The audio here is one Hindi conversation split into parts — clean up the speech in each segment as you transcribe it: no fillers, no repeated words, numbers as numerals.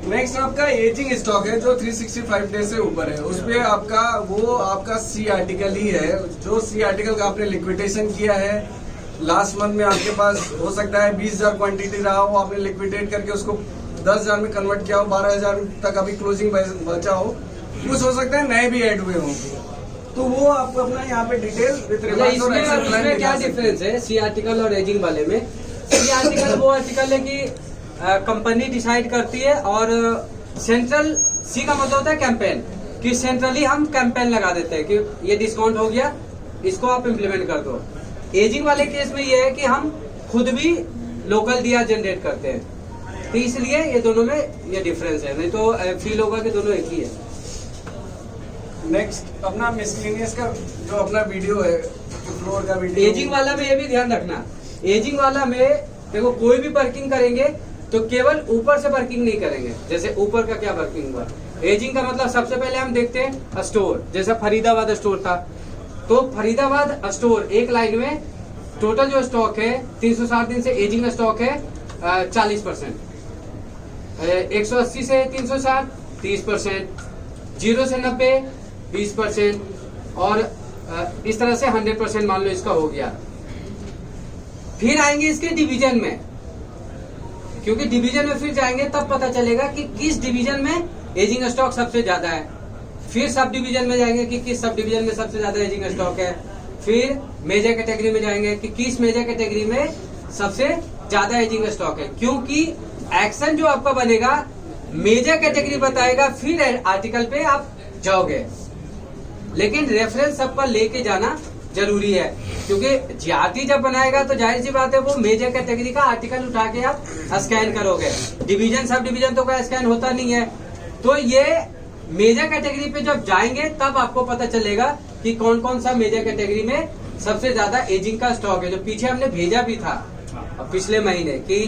नेक्स्ट आपका एजिंग स्टॉक है जो 365 डेज से ऊपर है, उसपे आपका सी आर्टिकल ही है। जो सी आर्टिकल का आपने लिक्विडेशन किया है लास्ट मंथ में, आपके पास हो सकता है 20,000 क्वांटिटी रहा हो, आपने लिक्विडेट करके उसको 10,000 में कन्वर्ट किया हो, 12,000 तक अभी क्लोजिंग बचा हो, कुछ हो सकता है नए भी ऐड हुए हों, तो वो आपको अपना यहाँ पे डिटेल विद रिमार्क्स और एक्शन प्लान इसमें क्या डिफरेंस है सी आर्टिकल और एजिंग वाले में? सी आर्टिकल वो आर्टिकल है कि कंपनी डिसाइड करती है, और सेंट्रल सी का मतलब होता है कैंपेन, कि सेंट्रली हम कैंपेन लगा देते हैं कि ये डिस्काउंट हो गया, इसको आप इम्प्लीमेंट कर दो। एजिंग वाले केस में ये है कि हम खुद भी लोकल दिया जनरेट करते हैं, तो इसलिए ये दोनों में ये डिफरेंस है, नहीं तो फील होगा कि दोनों एक ही है। नेक्स्ट अपना मिसलेनियस का जो अपना वीडियो है, फ्लोर का वीडियो। एजिंग वाला में ये भी ध्यान रखना, एजिंग वाला में देखो कोई भी वर्किंग करेंगे तो केवल ऊपर से वर्किंग नहीं करेंगे। जैसे ऊपर का क्या वर्किंग हुआ, एजिंग का मतलब सबसे पहले हम देखते हैं स्टोर। जैसे फरीदाबाद स्टोर था, तो फरीदाबाद स्टोर एक लाइन में टोटल जो स्टॉक है 360 दिन से एजिंग स्टॉक है 40%, 180 से 360 30%, 0 से 90 20%, और इस तरह से 100% मान लो इसका हो गया। फिर आएंगे इसके डिवीजन में, क्योंकि डिवीजन में फिर जाएंगे तब पता चलेगा कि किस डिवीजन में एजिंग स्टॉक सबसे ज्यादा है। फिर सब डिवीजन में जाएंगे कि किस सब डिवीजन में सबसे ज्यादा एजिंग स्टॉक है। फिर मेजर कैटेगरी में जाएंगे कि किस मेजर कैटेगरी में सबसे ज्यादा एजिंग स्टॉक है, क्योंकि एक्शन जो आपका बनेगा मेजर कैटेगरी बताएगा, फिर आर्टिकल पे आप जाओगे। लेकिन रेफरेंस सबका लेके जाना जरूरी है, क्योंकि जीआरटी जब बनाएगा तो जाहिर सी बात है वो मेजर कैटेगरी का आर्टिकल उठा के आप स्कैन करोगे। डिवीजन सब डिवीजन तो का स्कैन होता नहीं है, तो ये मेजर कैटेगरी पे जब जाएंगे तब आपको पता चलेगा कि कौन कौन सा मेजर कैटेगरी में सबसे ज्यादा एजिंग का स्टॉक है। जो पीछे हमने भेजा भी था पिछले महीने कि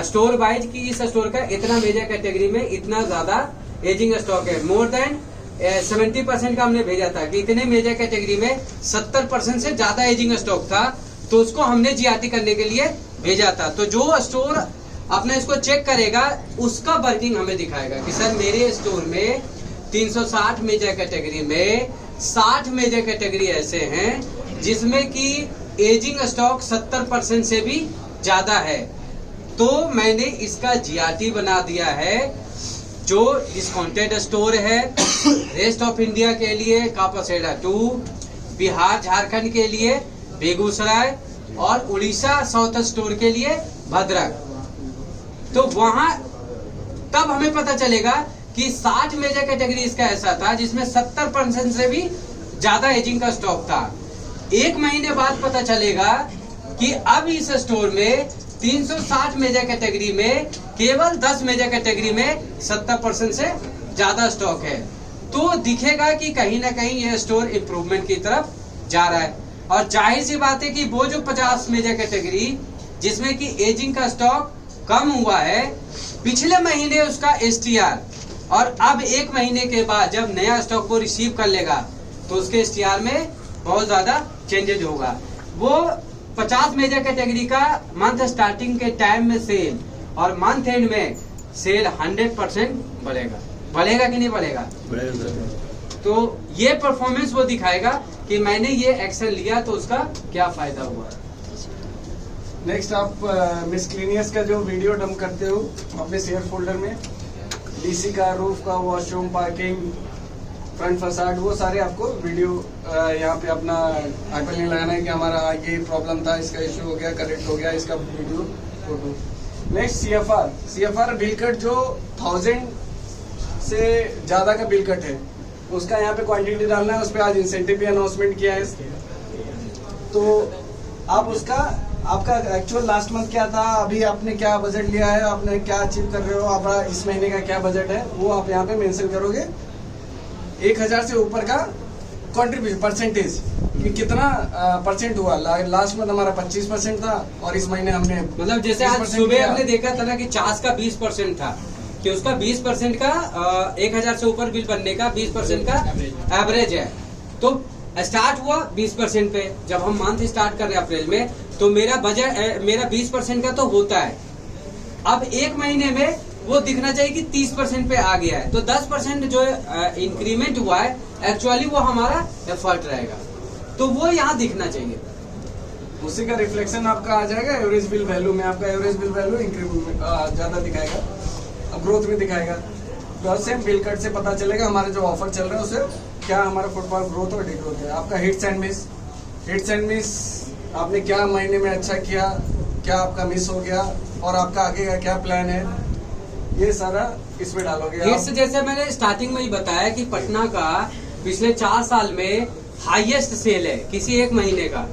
स्टोर वाइज की इस स्टोर का इतना मेजर कैटेगरी में इतना ज्यादा एजिंग स्टॉक है, मोर देन 70% का हमने भेजा था कि इतने मेजर कैटेगरी में 70% से ज्यादा एजिंग स्टॉक था, तो उसको हमने जीआरटी करने के लिए भेजा था। तो जो स्टोर अपने इसको चेक करेगा उसका वर्किंग हमें दिखाएगा कि सर मेरे स्टोर में 360 मेजर कैटेगरी में 60 मेजर कैटेगरी ऐसे हैं जिसमें कि एजिंग स्टॉक 70% से भी ज्यादा है, तो मैंने इसका जीआरटी बना दिया है। जो डिस्काउंटेड स्टोर है रेस्ट ऑफ इंडिया के लिए कापासेडा 2, बिहार झारखंड के लिए बेगूसराय, और उड़ीसा साउथ स्टोर के लिए भद्रक। तो वहां तब हमें पता चलेगा कि 60 मेजर कैटेगरी इसका ऐसा था जिसमें 70% से भी ज्यादा एजिंग का स्टॉक था। एक महीने बाद पता चलेगा कि अब इस स्टोर में 360 मेजर कैटेगरी में केवल 10 मेजर कैटेगरी में 70% से ज्यादा स्टॉक है, तो दिखेगा कि कहीं ना कहीं यह स्टोर इंप्रूवमेंट की तरफ जा रहा है। और जाहिर सी बात है कि वो जो 50 मेजर कैटेगरी जिसमें कि एजिंग का स्टॉक कम हुआ है, पिछले महीने उसका एसटीआर, और अब एक महीने के बाद जब नया स्टॉक को रिसीव कर लेगा तो उसके एसटीआर में बहुत ज्यादा चेंजेज होगा। वो 50 मेजर कैटेगरी का मंथ स्टार्टिंग के टाइम में सेल और मंथ एंड में सेल 100% बढ़ेगा कि नहीं बढ़ेगा? तो ये परफॉर्मेंस वो दिखाएगा कि मैंने ये एक्शन लिया तो उसका क्या फायदा हुआ। नेक्स्ट आप मिसक्लीनियस का जो वीडियो डंप करते हो अपने शेयर फोल्डर में, डीसी का, रूफ का, वॉशरूम, पार्किंग, फ्रंट फसाड, वो सारे आपको वीडियो यहाँ पे अपना हाइपरलिंक लगाना है कि हमारा ये प्रॉब्लम था, इसका इशू हो गया, करेक्ट हो गया, इसका video photo. Next CFR bill cut जो 1000 से ज्यादा का बिल कट है उसका यहाँ पे क्वांटिटी डालना है। उस पर आज इंसेंटिव भी अनाउंसमेंट किया है, तो आप उसका आपका एक्चुअल लास्ट मंथ क्या था, अभी आपने क्या बजट लिया है, आपने क्या अचीव कर रहे हो, आपका इस महीने का क्या बजट है, वो आप यहाँ पे मेंशन करोगे। 1000 से ऊपर का कंट्रीब्यूशन परसेंटेज कि कितना परसेंट हुआ। लास्ट मंथ हमारा 25% था और इस महीने हमने मतलब जैसे आज सुबह हमने देखा था ना कि चास का 20% था, कि उसका 20% का 1000 से ऊपर बिल बनने का 20% का एवरेज है। तो स्टार्ट हुआ 20% पे, जब हम मंथ स्टार्ट कर रहे हैं अप्रैल में, तो मेरा बजट मेरा 20% का तो होता है। अब एक महीने में वो दिखना चाहिए कि 30% पे आ गया है। तो 10% जो इंक्रीमेंट हुआ है एक्चुअली वो हमारा एफर्ट रहेगा, तो वो यहाँ दिखना चाहिए। उसी का रिफ्लेक्शन आपका आ जाएगा एवरेज बिल वैल्यू में। आपका एवरेज बिल वैल्यू इंक्रीमेंट ज्यादा दिखाएगा, अब ग्रोथ में दिखाएगा। तो सेम बिल कट से पता चलेगा हमारा जो ऑफर चल रहा है उसे क्या हमारा फुटफॉल ग्रोथ और डिग्रोथ है। आपका हिट्स एंड मिस आपने क्या महीने में अच्छा किया, क्या आपका मिस हो गया और आपका आगे का क्या प्लान है, ये सारा इसमें डालोगे। हिट्स जैसे मैंने स्टार्टिंग में ही बताया कि पटना का पिछले 4 साल में हाईएस्ट सेल है किसी एक महीने का।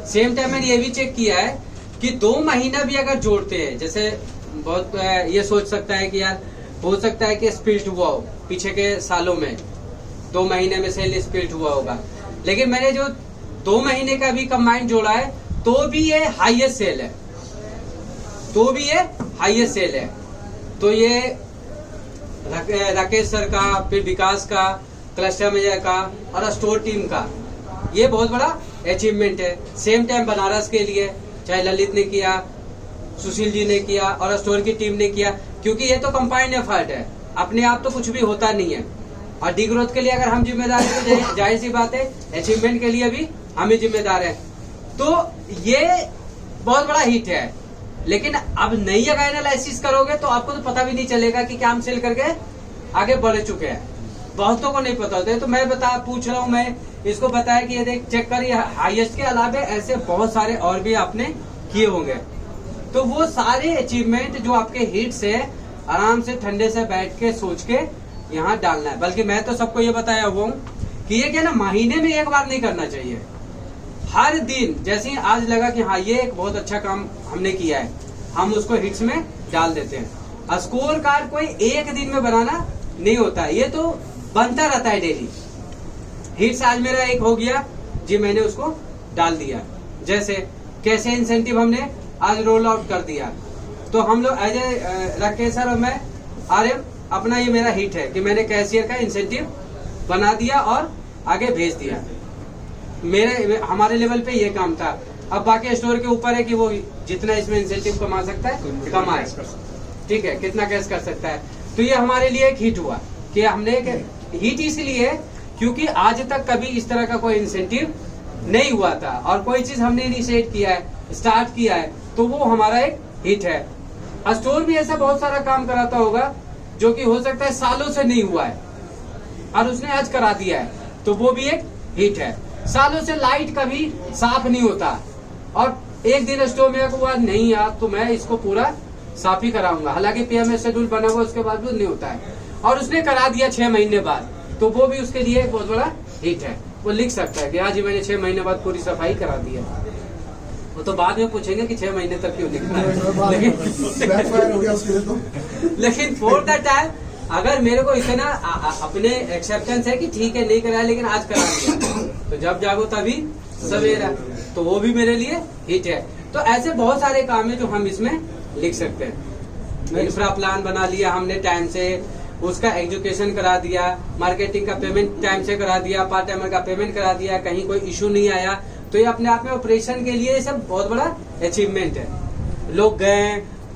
सेम टाइम मैंने ये भी चेक किया है कि 2 महीना भी अगर जोड़ते हैं, जैसे बहुत ये सोच सकता है कि यार हो सकता है कि स्प्लिट हुआ हो पीछे के सालों में, 2 महीने में सेल स्प्लिट हुआ होगा, लेकिन मैंने जो 2 महीने का भी कंबाइंड जोड़ा है तो भी ये हाईएस्ट सेल है, तो ये राकेश सर का, फिर विकास का, क्लस्टर मैनेजर का और स्टोर टीम का ये बहुत बड़ा अचीवमेंट है। सेम टाइम बनारस के लिए चाहे ललित ने किया, सुशील जी ने किया और स्टोर की टीम ने किया, क्योंकि ये तो कंबाइंड एफर्ट है, अपने आप तो कुछ भी होता नहीं है। और डी ग्रोथ के लिए अगर हम जिम्मेदार हैं तो जाहिर सी बात है अचीवमेंट के लिए भी हम ही जिम्मेदार हैं। तो ये बहुत बड़ा हिट है, लेकिन अब नई अगर एनालिसिस करोगे तो आपको तो पता भी नहीं चलेगा कि क्या हम सेल करके आगे बढ़ चुके हैं। बहुतों को नहीं पता होता है, तो मैं पूछ रहा हूँ, मैं इसको बताया कि ये देख चेक कर, हाईएस्ट के अलावा ऐसे बहुत सारे और भी आपने किए होंगे। तो वो सारे अचीवमेंट जो आपके हिट्स है आराम से ठंडे से बैठ के सोच के यहाँ डालना है। बल्कि मैं तो सबको ये बताया हुआ हूँ कि ये क्या ना, महीने में एक बार नहीं करना चाहिए, हर दिन। जैसे ही आज लगा कि हाँ ये एक बहुत अच्छा काम हमने किया है, हम उसको हिट्स में डाल देते हैं। स्कोर कार्ड कोई एक दिन में बनाना नहीं होता है, ये तो बनता रहता है डेली। हिट्स आज मेरा एक हो गया जी, मैंने उसको डाल दिया। जैसे कैसे इंसेंटिव हमने आज रोल आउट कर दिया, तो हम लोग एज ए राकेश सर और मैं आर्यन, अपना ये मेरा हिट है कि मैंने कैशियर का इंसेंटिव बना दिया और आगे भेज दिया। हमारे लेवल पे ये काम था। अब बाकी स्टोर के ऊपर है कि वो जितना इसमें इंसेंटिव कमा सकता है कमाए, ठीक है, कितना कैश कर सकता है। तो ये हमारे लिए एक हिट हुआ कि हमने एक हिट इसलिए क्योंकि आज तक कभी इस तरह का कोई इंसेंटिव नहीं हुआ था और कोई चीज हमने इनिशिएट किया है, स्टार्ट किया है, तो वो हमारा एक हिट है। स्टोर भी ऐसा बहुत सारा काम कराता होगा जो कि हो सकता है सालों से नहीं हुआ है और उसने आज करा दिया है, तो वो भी एक हिट है। सालों से लाइट कभी साफ नहीं होता और एक दिन स्टोर में हुआ नहीं यार तो मैं इसको पूरा साफ ही कराऊंगा, हालांकि पीएमएस शेड्यूल बना हुआ उसके बाद भी नहीं होता है, और उसने करा दिया 6 महीने बाद, तो वो भी उसके लिए एक बहुत बड़ा हिट है। वो लिख सकता है कि आज ही मैंने 6 महीने बाद पूरी सफाई करा दी है। वो तो बाद में पूछेंगे कि 6 महीने तक क्यों लिखना है, लेकिन फॉर दैट टाइम अगर मेरे को इतना अपने एक्सेप्टेंस है कि ठीक है नहीं कराया लेकिन आज करा दिया, तो जब जागो तभी सवेरा, तो वो भी मेरे लिए हिट है। तो ऐसे बहुत सारे काम है जो हम इसमें लिख सकते हैं। इंफ्रा प्लान बना लिया हमने टाइम से, उसका एजुकेशन करा दिया, मार्केटिंग का पेमेंट टाइम से करा दिया, पार्ट टाइमर का पेमेंट करा दिया, कहीं कोई इशू नहीं आया, तो ये अपने आप में ऑपरेशन के लिए सब बहुत बड़ा अचीवमेंट है। लोग गए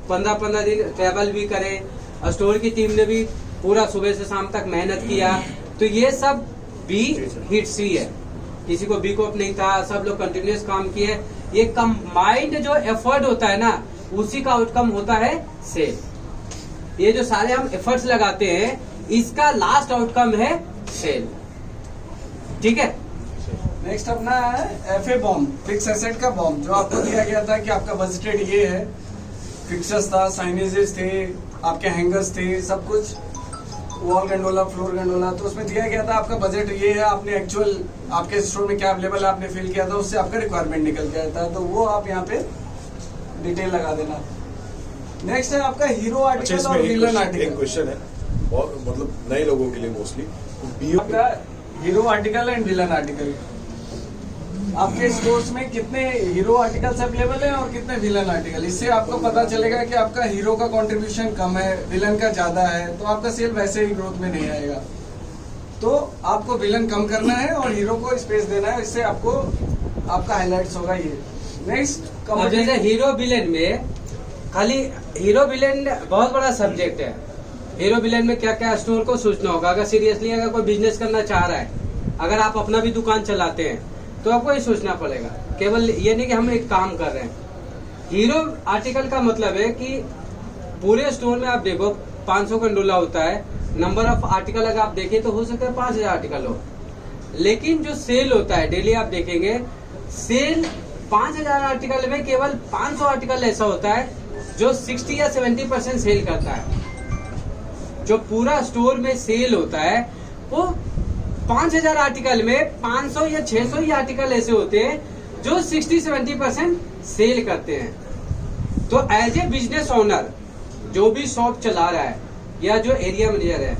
15-15 दिन ट्रेवल भी करे, स्टोर की टीम ने भी पूरा सुबह से शाम तक मेहनत किया, तो ये सब भी हिट्स ही है। किसी को बीकॉप नहीं था, सब लोग कंटिन्यूस काम किए। ये कंबाइंड जो एफर्ट होता है ना, उसी का आउटकम होता है सेल। ये जो सारे हम एफर्ट्स लगाते हैं इसका लास्ट आउटकम है सेल, ठीक है। नेक्स्ट अपना है एफए बॉम्ब, फिक्स एसेट का बॉम्ब, जो आपको दिया गया था कि आपका बजटेड ये है, फिक्सर्स था, साइनेजेस थे, आपके हैंगर्स थे, सब कुछ, वॉल गंडोला, फ्लोर गंडोला, तो उसमें दिया गया था आपका बजट ये है, आपने एक्चुअल आपके स्टोर में क्या अवेलेबल है आपने फिल किया था, उससे आपका रिक्वायरमेंट निकल गया था, तो वो आप यहाँ पे डिटेल लगा देना। नेक्स्ट है आपका हीरो आर्टिकल और विलन आर्टिकल। एक क्वेश्चन है और मतलब नए लोगों के लिए मोस्टली, आपका hero article and villain article, आपके स्टोर्स में कितने हीरो आर्टिकल्स अवेलेबल हैं और कितने विलन आर्टिकल, इससे आपको पता चलेगा कि आपका हीरो का कंट्रीब्यूशन कम है, विलन का ज्यादा है, तो आपका सेल वैसे ही ग्रोथ में नहीं आएगा। तो आपको विलन कम करना है और हीरो को स्पेस देना है, इससे आपको आपका हाईलाइट्स होगा ये। नेक्स्ट अब जैसे हीरो विलेन में खाली हीरो विलेन बहुत बड़ा सब्जेक्ट है। हीरो विलेन में क्या क्या स्टोर को सोचना होगा। अगर सीरियसली अगर कोई बिजनेस करना चाह रहा है, अगर आप अपना भी दुकान चलाते हैं, तो आपको ये सोचना पड़ेगा। केवल ये नहीं कि हम एक काम कर रहे हैं। हीरो आर्टिकल का मतलब है कि पूरे स्टोर में आप देखो 500 कंडोला होता है, नंबर ऑफ आर्टिकल अगर आप देखें तो हो सकता है 5000 आर्टिकल हो, लेकिन जो सेल होता है डेली आप देखेंगे, सेल 5000 आर्टिकल में केवल 500 आर्टिकल ऐसा होता है जो 60 या 70% सेल करता है। जो पूरा स्टोर में सेल होता है वो 5000 आर्टिकल में 500 या 600 ही आर्टिकल ऐसे होते हैं जो 60-70% सेल करते हैं। तो एज ए बिजनेस ओनर जो भी शॉप चला रहा है या जो एरिया मैनेजर है,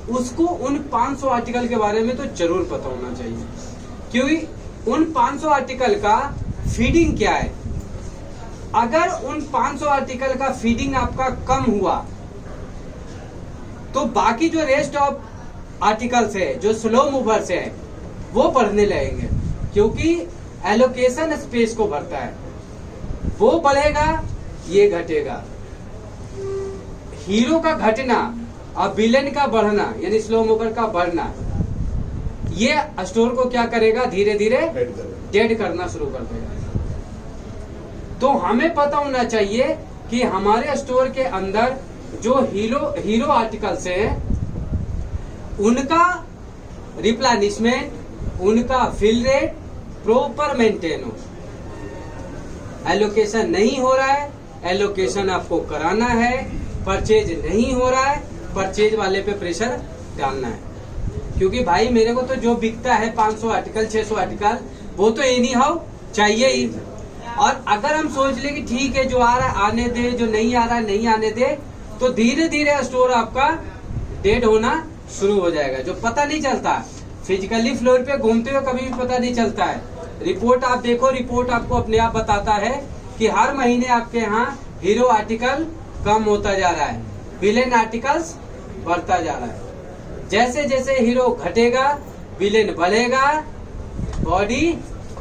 उसको उन 500 आर्टिकल के बारे में तो जरूर पता होना चाहिए, क्योंकि उन 500 आर्टिकल का फीडिंग क्या है। अगर उन 500 आर्टिकल का फीडिंग आपका कम हुआ तो बाकी जो रेस्ट ऑफ आर्टिकल्स है, जो स्लो मूवर्स है, वो बढ़ने लगेंगे, क्योंकि एलोकेशन स्पेस को बढ़ता है। वो बढ़ेगा, ये घटेगा। हीरो का घटना और विलेन का बढ़ना यानी स्लो मूवर का बढ़ना, ये स्टोर को क्या करेगा, धीरे धीरे डेड करना शुरू कर देगा। तो हमें पता होना चाहिए कि हमारे स्टोर के अंदर जो हीरो आर्टिकल्स हैं, उनका रिप्लेनिशमेंट, उनका फिल रेट प्रॉपर मेंटेन हो। एलोकेशन नहीं हो रहा है, एलोकेशन आपको कराना है। परचेज नहीं हो रहा है, परचेज वाले पे प्रेशर डालना है, क्योंकि भाई मेरे को तो जो बिकता है 500 आर्टिकल 600 आर्टिकल वो तो एनी हाउ चाहिए ही। और अगर हम सोच ले कि ठीक है जो आ रहा है आने दे, जो नहीं आ रहा है नहीं आने दे, तो धीरे धीरे स्टोर आपका डेड होना शुरू हो जाएगा। जो पता नहीं चलता, फिजिकली फ्लोर पे घूमते हुए कभी भी पता नहीं चलता है। रिपोर्ट आप देखो, रिपोर्ट आपको अपने आप बताता है कि हर महीने आपके यहाँ हीरो आर्टिकल कम होता जा रहा है, विलेन आर्टिकल्स बढ़ता जा रहा है। जैसे जैसे हीरो घटेगा, विलेन बढ़ेगा, बॉडी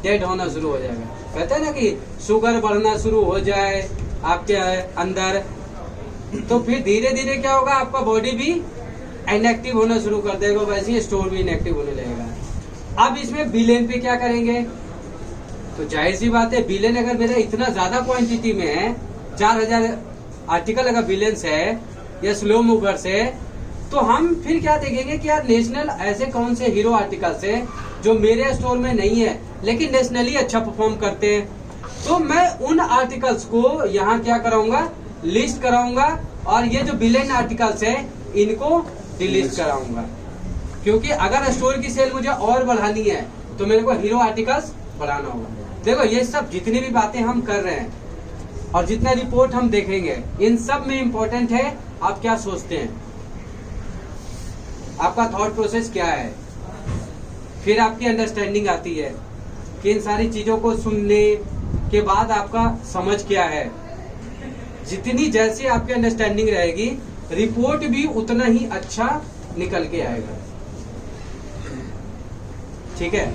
डेड होना शुरू हो जाएगा। कहते हैं ना कि शुगर बढ़ना शुरू हो जाए आपके अंदर, तो फिर धीरे धीरे क्या होगा, आपका बॉडी भी इनएक्टिव होना शुरू कर देगा, वैसे ही स्टोर भी इनएक्टिव होने लगेगा। अब इसमें विलेन पे क्या करेंगे, तो जाहिर सी बात है, विलेन अगर मेरा इतना ज्यादा क्वांटिटी में है, 4000 आर्टिकल अगर विलेंस है या स्लो मूवर्स है, तो हम फिर क्या देखेंगे कि यार नेशनल ऐसे कौन से हीरो आर्टिकल्स है जो मेरे स्टोर में नहीं है लेकिन नेशनली अच्छा परफॉर्म करते हैं। तो मैं उन आर्टिकल्स को यहाँ क्या कराऊंगा, लिस्ट कराऊंगा, और ये जो विलेन आर्टिकल्स है इनको डिलीट कराऊंगा। क्योंकि अगर स्टोर की सेल मुझे और बढ़ानी है तो मेरे को हीरो आर्टिकल्स बढ़ाना होगा। देखो ये सब जितनी भी बातें हम कर रहे हैं और जितना रिपोर्ट हम देखेंगे, इन सब में इम्पोर्टेंट है आप क्या सोचते हैं, आपका थॉट प्रोसेस क्या है। फिर आपकी अंडरस्टैंडिंग आती है कि इन सारी चीजों को सुनने के बाद आपका समझ क्या है। जितनी जैसी आपकी अंडरस्टैंडिंग रहेगी, रिपोर्ट भी उतना ही अच्छा निकल के आएगा। ठीक है।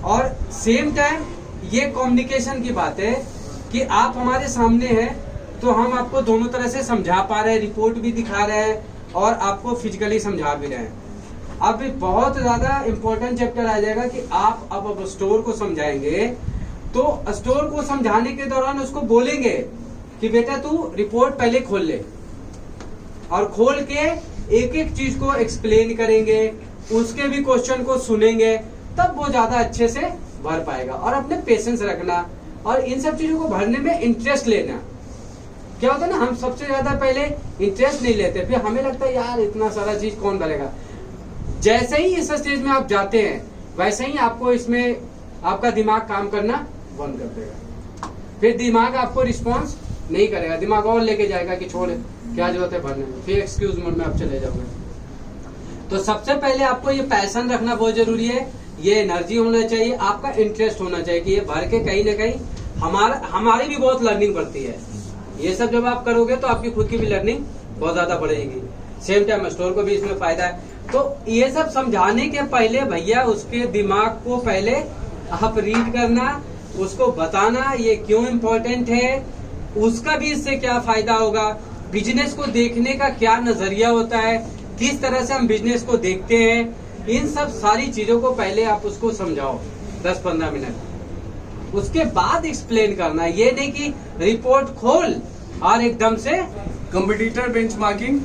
और सेम टाइम ये कम्युनिकेशन की बात है कि आप हमारे सामने हैं तो हम आपको दोनों तरह से समझा पा रहे हैं, रिपोर्ट भी दिखा रहे हैं और आपको फिजिकली समझा भी रहे हैं। अब बहुत ज्यादा इंपॉर्टेंट चैप्टर आ जाएगा कि आप अब स्टोर को समझाएंगे, तो स्टोर को समझाने के दौरान उसको बोलेंगे कि बेटा तू रिपोर्ट पहले खोल ले, और खोल के एक एक चीज को एक्सप्लेन करेंगे, उसके भी क्वेश्चन को सुनेंगे, तब वो ज्यादा अच्छे से भर पाएगा। और अपने पेशेंस रखना और इन सब चीजों को भरने में इंटरेस्ट लेना। क्या होता है ना, हम सबसे ज्यादा पहले इंटरेस्ट नहीं लेते, फिर हमें लगता है यार इतना सारा चीज कौन भरेगा। जैसे ही इस स्टेज में आप जाते हैं वैसे ही आपको इसमें आपका दिमाग काम करना बंद कर देगा, फिर दिमाग आपको रिस्पॉन्स नहीं करेगा, दिमाग और लेके जाएगा कि छोड़ क्या जरूरत है भरने में, फिर एक्सक्यूज मोड में आप चले जाओगे। तो सबसे पहले आपको ये पैशन रखना बहुत जरूरी है, ये एनर्जी होना चाहिए, आपका इंटरेस्ट होना चाहिए कि ये भर के कहीं ना कहीं हमारी भी बहुत लर्निंग बढ़ती है। ये सब जब आप करोगे तो आपकी खुद की भी लर्निंग बहुत ज्यादा बढ़ेगी, सेम टाइम स्टोर को भी इसमें फायदा है। तो ये सब समझाने के पहले भैया उसके दिमाग को पहले आप रीड करना, उसको बताना ये क्यों इम्पोर्टेंट है, उसका भी इससे क्या फायदा होगा, बिजनेस को देखने का क्या नजरिया होता है, किस तरह से हम बिजनेस को देखते हैं, इन सब सारी चीजों को पहले आप उसको समझाओ 10-15 मिनट, उसके बाद एक्सप्लेन करना। ये नहीं कि रिपोर्ट खोल और एकदम से कंपटीटर बेंचमार्किंग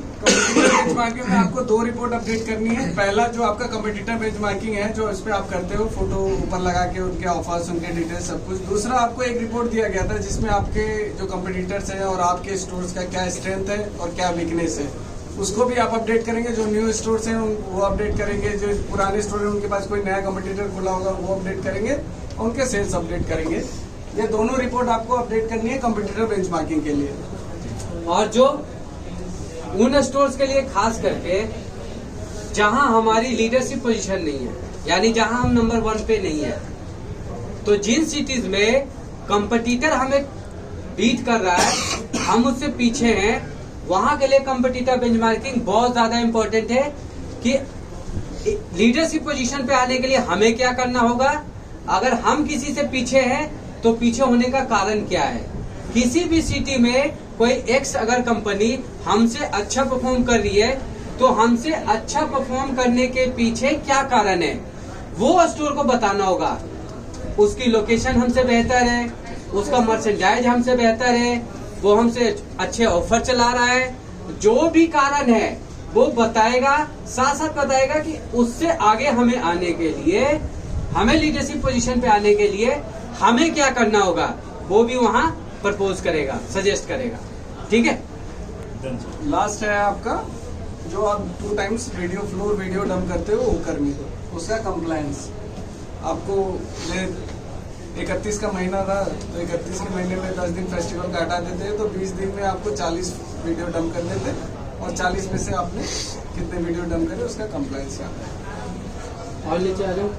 में आपको 2 रिपोर्ट अपडेट करनी है। पहला जो आपका कंपटीटर बेंचमार्किंग है, जो इस पे आप करते हो, फोटो ऊपर लगा के उनके ऑफर्स, उनके डिटेल्स, सब कुछ। दूसरा आपको एक रिपोर्ट दिया गया था जिसमें आपके जो कंपटीटर्स हैं और आपके स्टोर्स का क्या स्ट्रेंथ है और क्या वीकनेस है, उसको भी आप अपडेट करेंगे। जो न्यू स्टोर्स हैं वो अपडेट करेंगे, जो पुराने स्टोर हैं उनके पास कोई नया कंपटीटर खुला होगा वो अपडेट करेंगे, और उनके सेल्स अपडेट करेंगे। ये दोनों रिपोर्ट आपको अपडेट करनी है कंपटीटर बेंचमार्किंग के लिए। और जो उन स्टोर्स के लिए खास करके जहां हमारी लीडरशिप पोजीशन नहीं है, यानी जहां हम नंबर 1 पे नहीं है, तो जिन सिटीज में कंपटीटर हमें बीट कर रहा है, हम उससे पीछे हैं, वहां के लिए कंपटीटर बेंचमार्किंग बहुत ज्यादा इंपॉर्टेंट है कि लीडरशिप पोजीशन पे आने के लिए हमें क्या करना होगा। अगर हम किसी से पीछे हैं तो पीछे होने का कारण क्या है। किसी भी सिटी में कोई एक्स अगर कंपनी हमसे अच्छा परफॉर्म कर रही है तो हमसे अच्छा परफॉर्म करने के पीछे क्या कारण है, वो स्टोर को बताना होगा। उसकी लोकेशन हमसे बेहतर है, उसका मर्चेंडाइज हमसे बेहतर है, वो हमसे अच्छे ऑफर चला रहा है, जो भी कारण है वो बताएगा। साथ साथ बताएगा कि उससे आगे हमें आने के लिए, हमें लीडरशिप पोजीशन पे आने के लिए हमें क्या करना होगा, वो भी वहां प्रपोज करेगा, सजेस्ट करेगा। ठीक है। लास्ट है आपका, जो आप 2 times video floor video dump करते हो कर्मी, उसका कंप्लायंस। आपको 31 का महीना था तो 31 के महीने में 10 दिन फेस्टिवल का हटा देते हैं, तो 20 दिन में आपको 40 वीडियो डंप कर देते, और 40 में से आपने कितने वीडियो डंप करे उसका कंप्लायंस यहाँ। और नीचे आ जाओ।